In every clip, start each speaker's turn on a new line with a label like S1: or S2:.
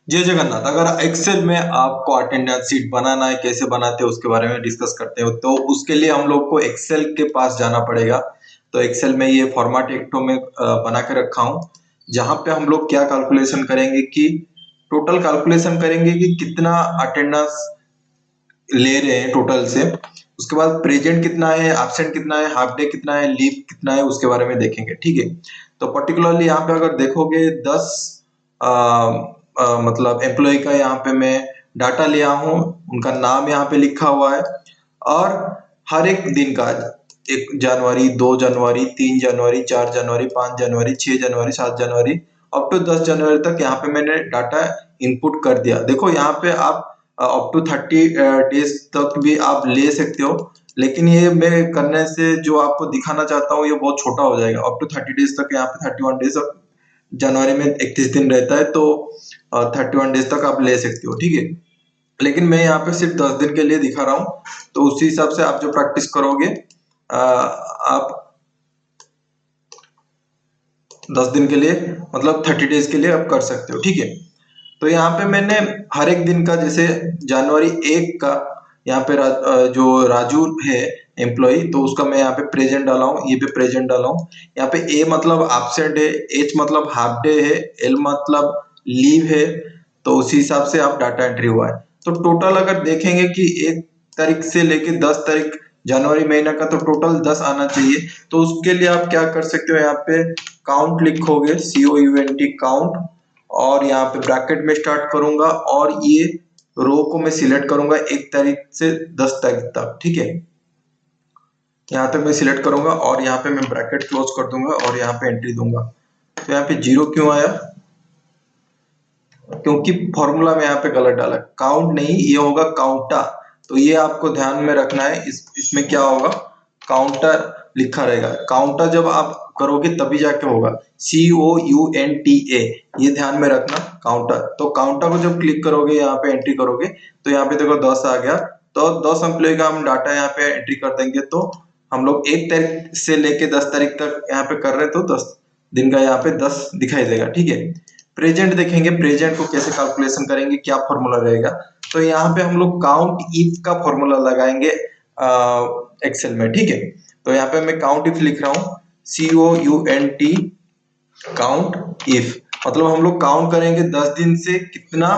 S1: जय जगन्नाथ। अगर एक्सेल में आपको अटेंडेंस शीट बनाना है, कैसे बनाते हैं उसके बारे में डिस्कस करते हो, तो उसके लिए हम लोग को एक्सेल के पास जाना पड़ेगा। तो एक्सेल में ये फॉर्मेट एक तो मैं बना के रखा हूँ, जहाँ पे हम लोग क्या कैलकुलेशन करेंगे कि टोटल कैलकुलेशन करेंगे कि कितना अटेंडेंस ले रहे हैं टोटल से। उसके बाद प्रेजेंट कितना है, एब्सेंट कितना है, हाफ डे कितना है, लीव कितना है, उसके बारे में देखेंगे। ठीक है। तो पर्टिकुलरली यहाँ पे अगर देखोगे 10 मतलब एम्प्लॉय का यहाँ पे मैं डाटा लिया हूँ, उनका नाम यहाँ पे लिखा हुआ है, और हर एक दिन का 1 जनवरी, 2 जनवरी, 3 जनवरी, 4 जनवरी, 5 जनवरी, 6 जनवरी, 7 जनवरी, अप टू 10 जनवरी तक यहाँ पे मैंने डाटा इनपुट कर दिया। देखो यहाँ पे आप अप टू 30 डेज तक भी आप ले सकते हो, लेकिन ये मैं करने से जो आपको दिखाना चाहता हूँ ये बहुत छोटा हो जाएगा। अप टू 30 डेज तक, यहाँ पे 31 डेज, जनवरी में 31 दिन रहता है, तो 31 डेज तक आप ले सकते हो। ठीक है। लेकिन मैं यहाँ पे सिर्फ 10 दिन के लिए दिखा रहा हूँ, तो उसी हिसाब से आप जो प्रैक्टिस करोगे आप 10 दिन के लिए मतलब 30 डेज के लिए आप कर सकते हो। ठीक है। तो यहाँ पे मैंने हर एक दिन का, जैसे जनवरी 1 का यहाँ पे जो राजू है एम्प्लॉय, तो उसका मैं यहाँ पे प्रेजेंट डाला हूँ, ये पे प्रेजेंट डाला हूँ। यहाँ पे ए मतलब एब्सेंट है, एच मतलब हाफ डे है, एल मतलब लीव है। तो उसी हिसाब से आप डाटा एंट्री हुआ है। तो टोटल अगर देखेंगे कि 1 तारीख से लेके 10 तारीख जनवरी महीना का, तो टोटल 10 आना चाहिए। तो उसके लिए आप क्या कर सकते हो, यहाँ पे काउंट लिखोगे, COUNT काउंट, और यहाँ पे ब्रैकेट में स्टार्ट करूंगा, और ये रो को मैं सिलेक्ट करूंगा 1 तारीख से 10 तारीख तक। ठीक है। यहाँ तक मैं सिलेक्ट करूंगा और यहाँ पे मैं ब्रैकेट क्लोज कर दूंगा और यहाँ पे एंट्री दूंगा। तो यहाँ पे 0 क्यों आया? क्योंकि फॉर्मूला में यहाँ पे गलत डाला, काउंट नहीं, ये होगा काउंटा। तो ये आपको ध्यान में रखना है। इसमें क्या होगा, काउंटर लिखा रहेगा। काउंटर जब आप करोगे तभी जाके होगा, COUNTA, ये ध्यान में रखना, काउंटर। तो काउंटर को जब क्लिक करोगे, यहाँ पे एंट्री करोगे, तो यहाँ पे देखो 10 आ गया। तो 10 एम्प्लॉय का हम डाटा यहाँ पे एंट्री कर देंगे। तो हम लोग 1 तारीख से लेके 10 तारीख तक यहाँ पे कर रहे हैं, तो 10 दिन का यहाँ पे 10 दिखाई देगा। ठीक है। प्रेजेंट देखेंगे, प्रेजेंट को कैसे कैलकुलेशन करेंगे, क्या फॉर्मूला रहेगा। तो यहाँ पे हम लोग काउंट इफ का फॉर्मूला लगाएंगे एक्सेल में। ठीक है। तो यहाँ पे मैं काउंट इफ लिख रहा हूँ, COUNT काउंट इफ, मतलब हम लोग काउंट करेंगे 10 दिन से कितना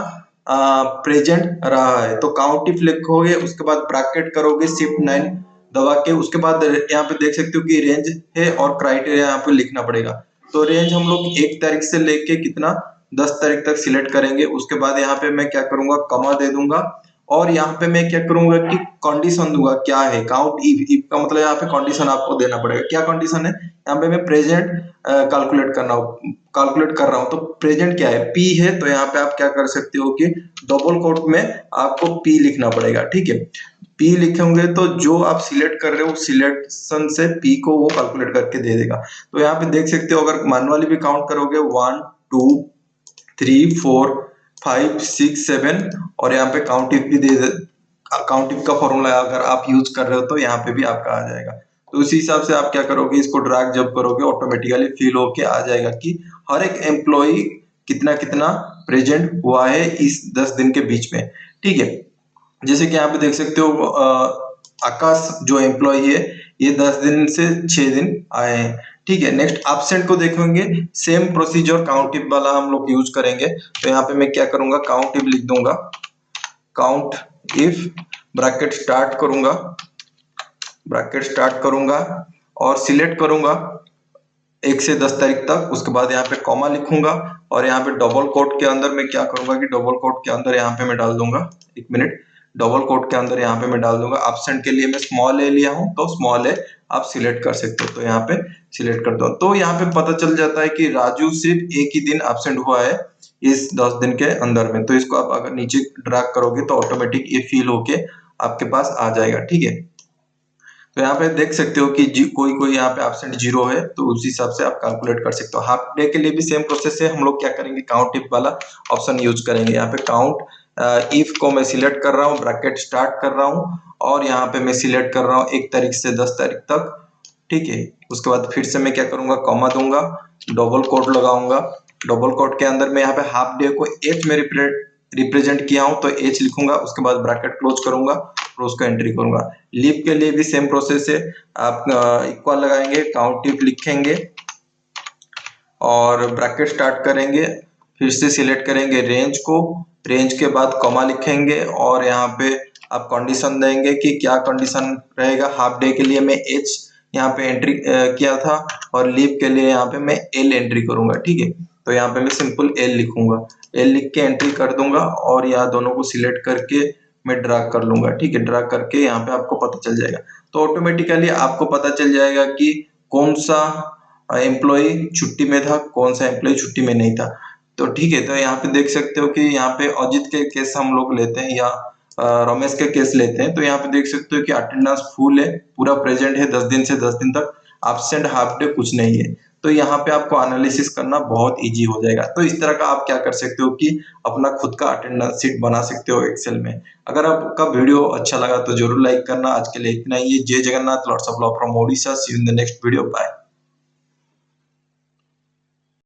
S1: प्रेजेंट रहा है। तो काउंट इफ लिखोगे, उसके बाद ब्रैकेट करोगे, Shift 9 दबा के, उसके बाद यहाँ पे देख सकते हो कि रेंज है और क्राइटेरिया यहाँ पे लिखना पड़ेगा। तो रेंज हम लोग 1 तारीख से लेके कितना 10 तारीख तक सिलेक्ट करेंगे। उसके बाद यहाँ पे मैं क्या करूंगा, कमा दे दूंगा, और यहाँ पे मैं क्या करूंगा कि कंडीशन दूंगा, क्या है काउंट इफ। इफ का मतलब यहाँ पे कंडीशन आपको देना पड़ेगा। क्या कंडीशन है, यहाँ पे मैं प्रेजेंट कैलकुलेट कर रहा हूँ। तो प्रेजेंट क्या है, पी है। तो यहाँ पे आप क्या कर सकते हो कि डबल कोट में आपको पी लिखना पड़ेगा। ठीक है। पी लिखेंगे तो जो आप सिलेक्ट कर रहे हो सिलेक्शन से पी को वो कैलकुलेट करके दे देगा। तो यहाँ पे देख सकते हो, अगर मैनुअली भी काउंट करोगे 1 2 3 4 5 6 7, और यहाँ पे काउंट इफ भी काउंट इफ का फॉर्मूला अगर आप यूज कर रहे हो तो यहाँ पे भी आपका आ जाएगा। तो उसी हिसाब से आप क्या करोगे, इसको ड्रैग जब करोगे ऑटोमेटिकली फिल होके आ जाएगा कि हर एक एम्प्लॉय कितना कितना प्रेजेंट हुआ है इस 10 दिन के बीच में। ठीक है। जैसे कि यहाँ पे देख सकते हो आकाश जो एम्प्लॉय है, ये 10 दिन से 6 दिन आए हैं। ठीक है। नेक्स्ट एब्सेंट को देखेंगे, सेम प्रोसीजर काउंट इफ वाला हम लोग यूज करेंगे। तो यहाँ पे मैं क्या करूंगा, काउंट इफ लिख दूंगा, काउंट इफ, ब्रैकेट स्टार्ट करूंगा, और सिलेक्ट करूंगा 1 से 10 तारीख तक। उसके बाद यहाँ पे कॉमा लिखूंगा, और यहाँ पे डबल कोट के अंदर मैं क्या करूंगा कि डबल कोट के अंदर यहाँ पे मैं डाल दूंगा, 1 मिनट, डबल कोट के अंदर यहाँ पे मैं डाल दूंगा। एब्सेंट के लिए मैं स्मॉल ए लिया हूँ, तो स्मॉल ए आप सिलेक्ट कर सकते हो। तो यहाँ पे सिलेक्ट कर दो, तो यहाँ पे पता चल जाता है कि राजू सिर्फ एक ही दिन एब्सेंट हुआ है इस 10 दिन के अंदर में। तो इसको आप अगर नीचे ड्रैग करोगे तो ऑटोमेटिक ये फिल होके आपके पास आ जाएगा। ठीक है। तो यहाँ पे देख सकते हो कि कोई कोई यहाँ पे एब्सेंट 0 है, तो उस हिसाब से आप कैलकुलेट कर सकते हो। हाफ डे के लिए भी सेम प्रोसेस है, हम लोग क्या करेंगे, काउंट इफ वाला ऑप्शन यूज करेंगे। यहाँ पे काउंट इफ को मैं सिलेक्ट कर रहा हूँ, ब्रैकेट स्टार्ट कर रहा हूँ, और यहाँ पे मैं सिलेक्ट कर रहा हूँ 1 तारीख से 10 तारीख तक। ठीक है। उसके बाद फिर से मैं क्या करूंगा, कॉमा दूंगा, डबल कोट लगाऊंगा, डबल कोट के अंदर मैं यहाँ पे हाफ डे को एच में रिप्रेजेंट किया हूँ तो एच लिखूंगा, उसके बाद ब्रैकेट क्लोज करूंगा और उसको एंट्री करूंगा। लीप के लिए भी सेम प्रोसेस है, आप इक्वल लगाएंगे, काउंट टिप लिखेंगे और ब्रैकेट स्टार्ट करेंगे, फिर से सिलेक्ट करेंगे रेंज को, रेंज के बाद कॉमा लिखेंगे और यहाँ पे आप कंडीशन देंगे कि क्या कंडीशन रहेगा। हाफ डे के लिए मैं एच यहाँ पे एंट्री किया था और लीप के लिए यहाँ पे मैं एल एंट्री करूंगा, ठीक है। तो यहाँ पे मैं सिंपल एल लिखूंगा, एल लिख के एंट्री कर दूंगा और यहाँ दोनों को सिलेक्ट करके मैं ड्रैग कर लूंगा, ठीक है। ड्रैग करके यहाँ पे आपको पता चल जाएगा, तो ऑटोमेटिकली आपको पता चल जाएगा कि कौन सा एम्प्लॉय छुट्टी में था, कौन सा एम्प्लॉय छुट्टी में नहीं था। तो ठीक है, तो यहाँ पे देख सकते हो कि यहाँ पे अजित के केस हम लोग लेते हैं या रमेश के केस लेते हैं, तो यहाँ पे देख सकते हो कि अटेंडेंस फुल है, पूरा प्रेजेंट है 10 दिन से 10 दिन तक, एब्सेंट हाफ डे कुछ नहीं है। तो यहाँ पे आपको एनालिसिस करना बहुत इजी हो जाएगा। तो इस तरह का आप क्या कर सकते हो कि अपना खुद का अटेंडेंस शीट बना सकते हो एक्सेल में। अगर आपका वीडियो अच्छा लगा तो जरूर लाइक करना। आज के लिए इतना ही है। Jai Jagannath, lords of love from Odisha. See you in the next video, bye.